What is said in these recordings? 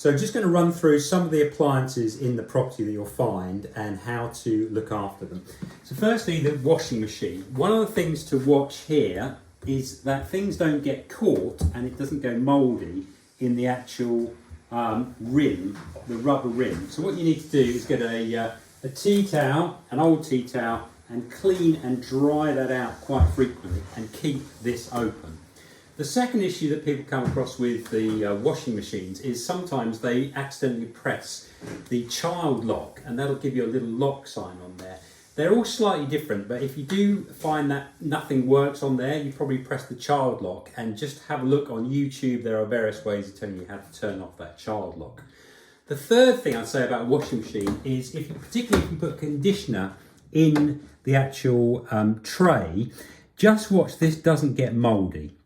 So just going to run through some of the appliances in the property that you'll find and how to look after them. So firstly, the washing machine. One of the things to watch here is that things don't get caught and it doesn't go mouldy in the actual rim, the rubber rim. So what you need to do is get a tea towel, an old tea towel, and clean and dry that out quite frequently and keep this open. The second issue that people come across with the washing machines is sometimes they accidentally press the child lock, and that'll give you a little lock sign on there. They're all slightly different, but if you do find that nothing works on there, you probably press the child lock, and just have a look on YouTube. There are various ways of telling you how to turn off that child lock. The third thing I'd say about a washing machine is particularly if you put conditioner in the actual tray, just watch this doesn't get mouldy.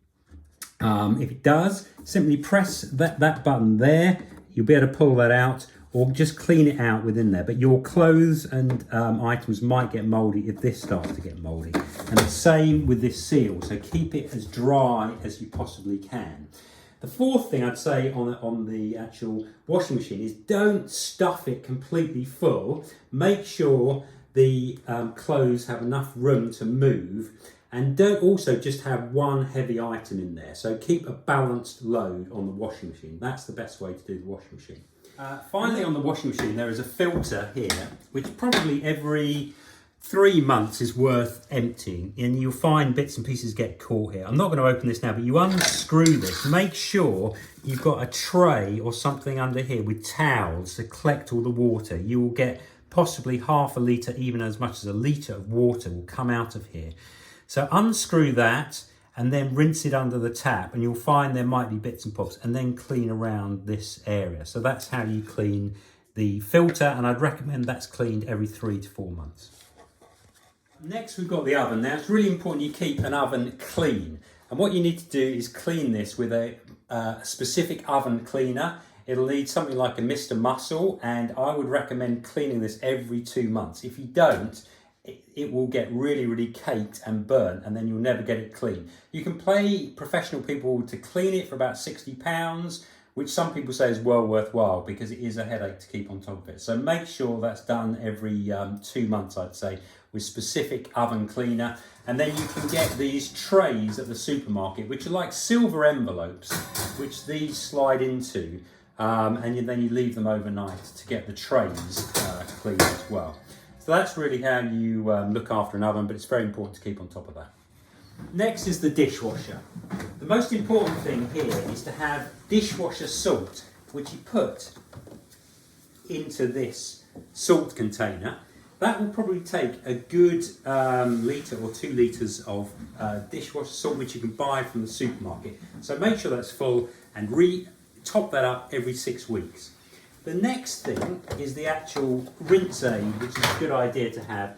If it does, simply press that button there. You'll be able to pull that out, or just clean it out within there. But your clothes and items might get mouldy if this starts to get mouldy. And the same with this seal, so keep it as dry as you possibly can. The fourth thing I'd say on the actual washing machine is don't stuff it completely full. Make sure the clothes have enough room to move, and don't also just have one heavy item in there. So keep a balanced load on the washing machine. That's the best way to do the washing machine. Finally, on the washing machine, there is a filter here, which probably every 3 months is worth emptying, and you'll find bits and pieces get caught here. I'm not going to open this now, but you unscrew this. Make sure you've got a tray or something under here with towels to collect all the water. You will get possibly half a litre, even as much as a litre of water will come out of here. So unscrew that and then rinse it under the tap, and you'll find there might be bits and bobs, and then clean around this area. So that's how you clean the filter, and I'd recommend that's cleaned every 3 to 4 months. Next, we've got the oven. Now, it's really important you keep an oven clean, and what you need to do is clean this with a specific oven cleaner. It'll need something like a Mr. Muscle, and I would recommend cleaning this every 2 months. If you don't, it will get really, really caked and burnt, and then you'll never get it clean. You can pay professional people to clean it for about £60, which some people say is well worthwhile because it is a headache to keep on top of it. So make sure that's done every 2 months, I'd say, with specific oven cleaner. And then you can get these trays at the supermarket, which are like silver envelopes, which these slide into, and then you leave them overnight to get the trays clean as well. So that's really how you look after an oven, but it's very important to keep on top of that. Next is the dishwasher. The most important thing here is to have dishwasher salt, which you put into this salt container. That will probably take a good litre or 2 litres of dishwasher salt, which you can buy from the supermarket. So make sure that's full and top that up every 6 weeks. The next thing is the actual rinse aid, which is a good idea to have.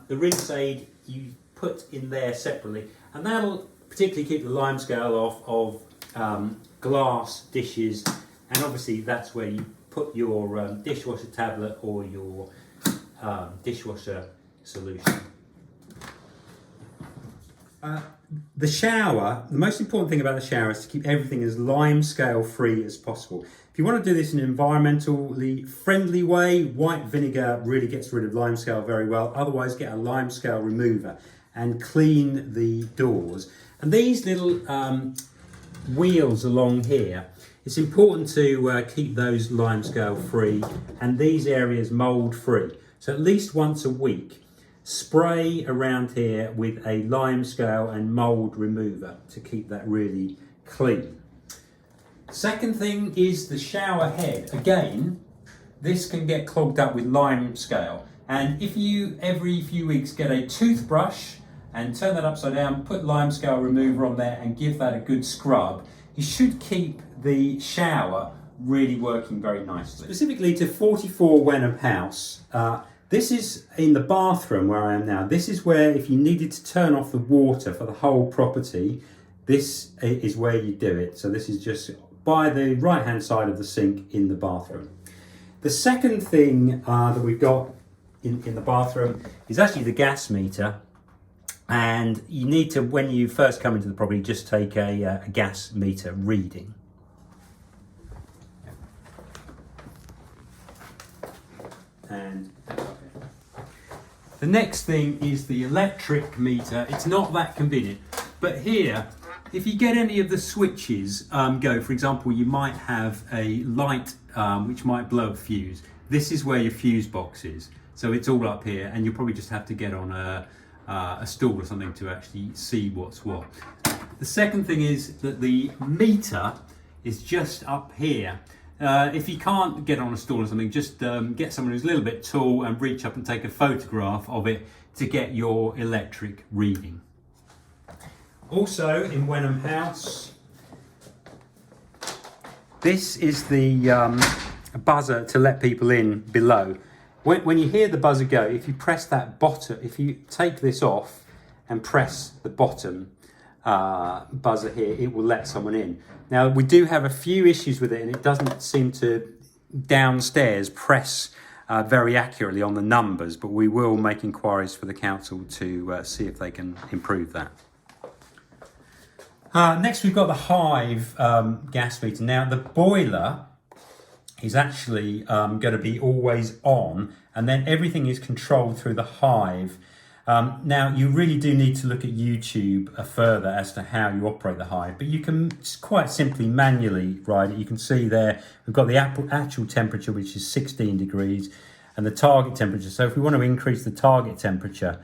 The rinse aid you put in there separately, and that'll particularly keep the lime scale off of glass dishes, and obviously that's where you put your dishwasher tablet or your dishwasher solution. The shower, the most important thing about the shower is to keep everything as lime scale free as possible. If you want to do this in an environmentally friendly way, white vinegar really gets rid of lime scale very well. Otherwise, get a lime scale remover and clean the doors. And these little wheels along here, it's important to keep those lime scale free and these areas mold free. So at least once a week, spray around here with a lime scale and mold remover to keep that really clean. Second thing is the shower head. Again, this can get clogged up with lime scale, and if you every few weeks get a toothbrush and turn that upside down, put lime scale remover on there and give that a good scrub, you should keep the shower really working very nicely. Specifically to 44 Wenham House, this is in the bathroom where I am now. This is where, if you needed to turn off the water for the whole property, this is where you do it. So this is just by the right hand side of the sink in the bathroom. The second thing that we've got in the bathroom is actually the gas meter, and you need to, when you first come into the property, just take a gas meter reading. and the next thing is the electric meter. It's not that convenient, but here, if you get any of the switches go, for example, you might have a light which might blow a fuse. This is where your fuse box is. So it's all up here, and you'll probably just have to get on a stool or something to actually see what's what. The second thing is that the meter is just up here. If you can't get on a stool or something, just get someone who's a little bit tall and reach up and take a photograph of it to get your electric reading. Also in Wenham House, this is the buzzer to let people in below. When you hear the buzzer go, if you press that bottom, if you take this off and press the bottom buzzer here, it will let someone in. Now we do have a few issues with it, and it doesn't seem to downstairs press very accurately on the numbers, but we will make inquiries for the council to see if they can improve that. Next we've got the Hive gas meter. Now the boiler is actually going to be always on, and then everything is controlled through the Hive. Now you really do need to look at YouTube further as to how you operate the Hive, but you can quite simply manually ride it. You can see there we've got the actual temperature, which is 16 degrees, and the target temperature. So if we want to increase the target temperature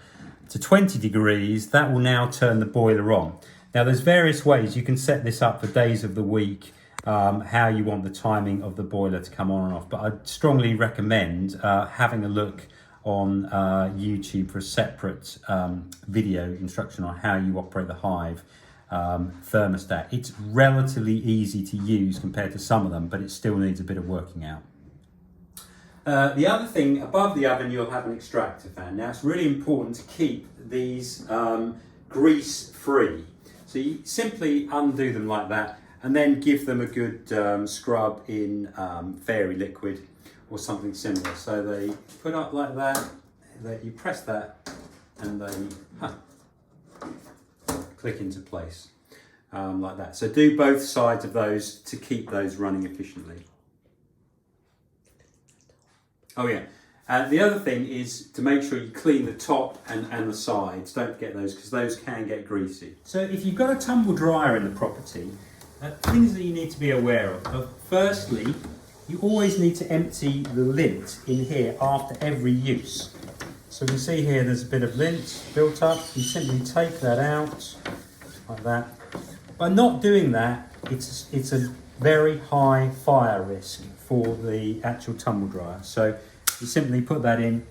to 20 degrees, that will now turn the boiler on. Now there's various ways you can set this up for days of the week, how you want the timing of the boiler to come on and off, but I'd strongly recommend having a look on YouTube for a separate video instruction on how you operate the Hive thermostat. It's relatively easy to use compared to some of them, but it still needs a bit of working out. The other thing, above the oven you'll have an extractor fan. Now it's really important to keep these grease free. So you simply undo them like that and then give them a good scrub in fairy liquid or something similar. So they put up like that, you press that and they click into place like that. So do both sides of those to keep those running efficiently. Oh yeah, the other thing is to make sure you clean the top and the sides. Don't forget those, because those can get greasy. So if you've got a tumble dryer in the property, things that you need to be aware of. Firstly, you always need to empty the lint in here after every use. So you can see here there's a bit of lint built up. You simply take that out like that. By not doing that, it's a very high fire risk for the actual tumble dryer. So you simply put that in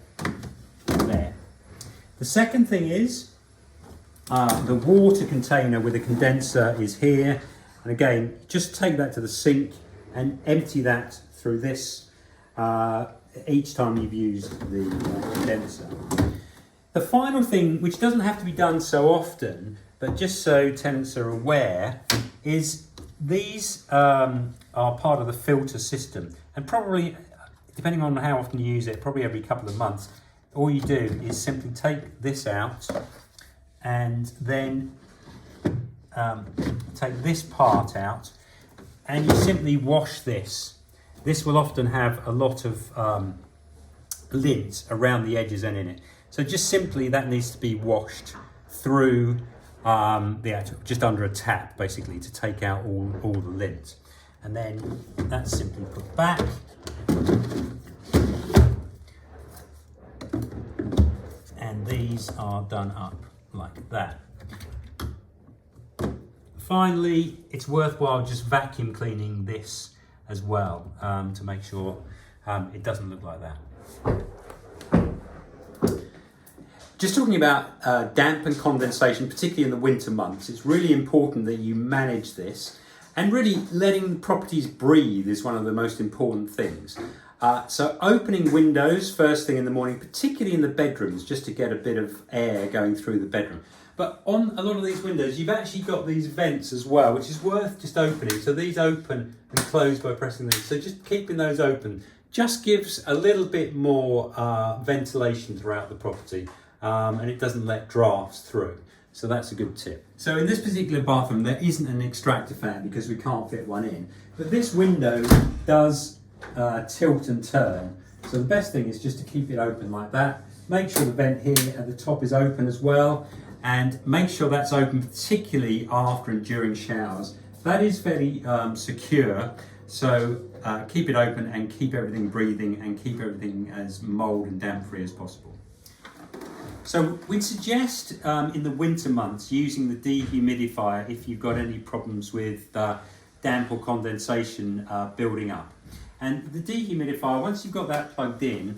there. The second thing is the water container with a condenser is here. And again, just take that to the sink and empty that through this each time you've used the condenser. The final thing, which doesn't have to be done so often, but just so tenants are aware, is these are part of the filter system. And probably, depending on how often you use it, probably every couple of months, all you do is simply take this out and then take this part out, and you simply wash this. This will often have a lot of lint around the edges and in it. So just simply that needs to be washed through the actual, just under a tap basically, to take out all the lint. And then that's simply put back. And these are done up like that. Finally, it's worthwhile just vacuum cleaning this as well to make sure it doesn't look like that. Just talking about damp and condensation, particularly in the winter months, it's really important that you manage this, and really letting properties breathe is one of the most important things. So opening windows first thing in the morning, particularly in the bedrooms, just to get a bit of air going through the bedroom. But on a lot of these windows, you've actually got these vents as well, which is worth just opening. So these open and close by pressing these. So just keeping those open just gives a little bit more ventilation throughout the property, and it doesn't let drafts through. So that's a good tip. So in this particular bathroom, there isn't an extractor fan because we can't fit one in. But this window does tilt and turn So the best thing is just to keep it open like that. Make sure the vent here at the top is open as well, and make sure that's open particularly after and during showers. That is fairly secure, so keep it open and keep everything breathing and keep everything as mold and damp free as possible. So we'd suggest in the winter months using the dehumidifier if you've got any problems with damp or condensation building up. And the dehumidifier, once you've got that plugged in,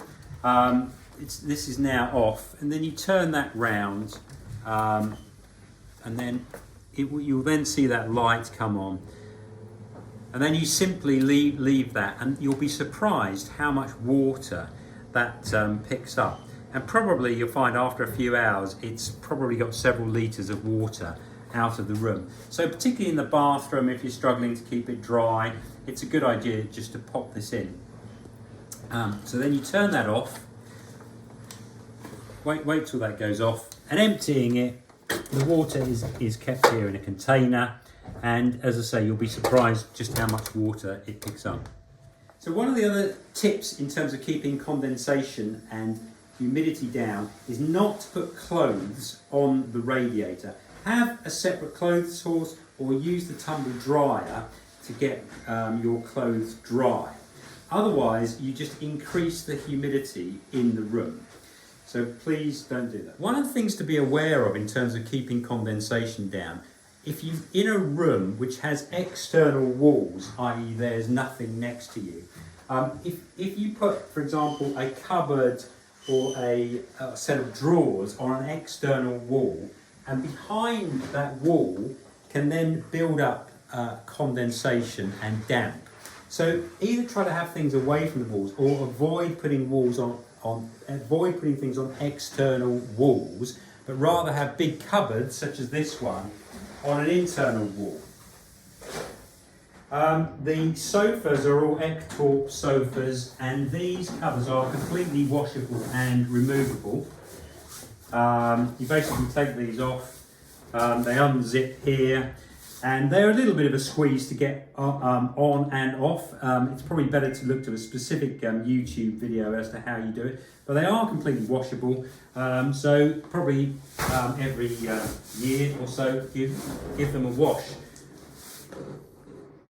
this is now off, and then you turn that round, and then you'll then see that light come on. And then you simply leave that, and you'll be surprised how much water that picks up. And probably you'll find after a few hours, it's probably got several litres of water out of the room. So particularly in the bathroom, if you're struggling to keep it dry, it's a good idea just to pop this in. So then you turn that off, wait till that goes off, and emptying it, the water is kept here in a container, and as I say, you'll be surprised just how much water it picks up. So one of the other tips in terms of keeping condensation and humidity down is not to put clothes on the radiator. Have a separate clothes horse or use the tumble dryer to get your clothes dry. Otherwise, you just increase the humidity in the room. So please don't do that. One of the things to be aware of in terms of keeping condensation down, if you're in a room which has external walls, i.e. there's nothing next to you, if you put, for example, a cupboard or a set of drawers on an external wall, and behind that wall can then build up condensation and damp. So either try to have things away from the walls or avoid putting things on external walls, but rather have big cupboards such as this one on an internal wall. The sofas are all Ektorp sofas, and these covers are completely washable and removable. You basically take these off, they unzip here, and they're a little bit of a squeeze to get on and off. It's probably better to look to a specific YouTube video as to how you do it, but they are completely washable. So probably every year or so give them a wash.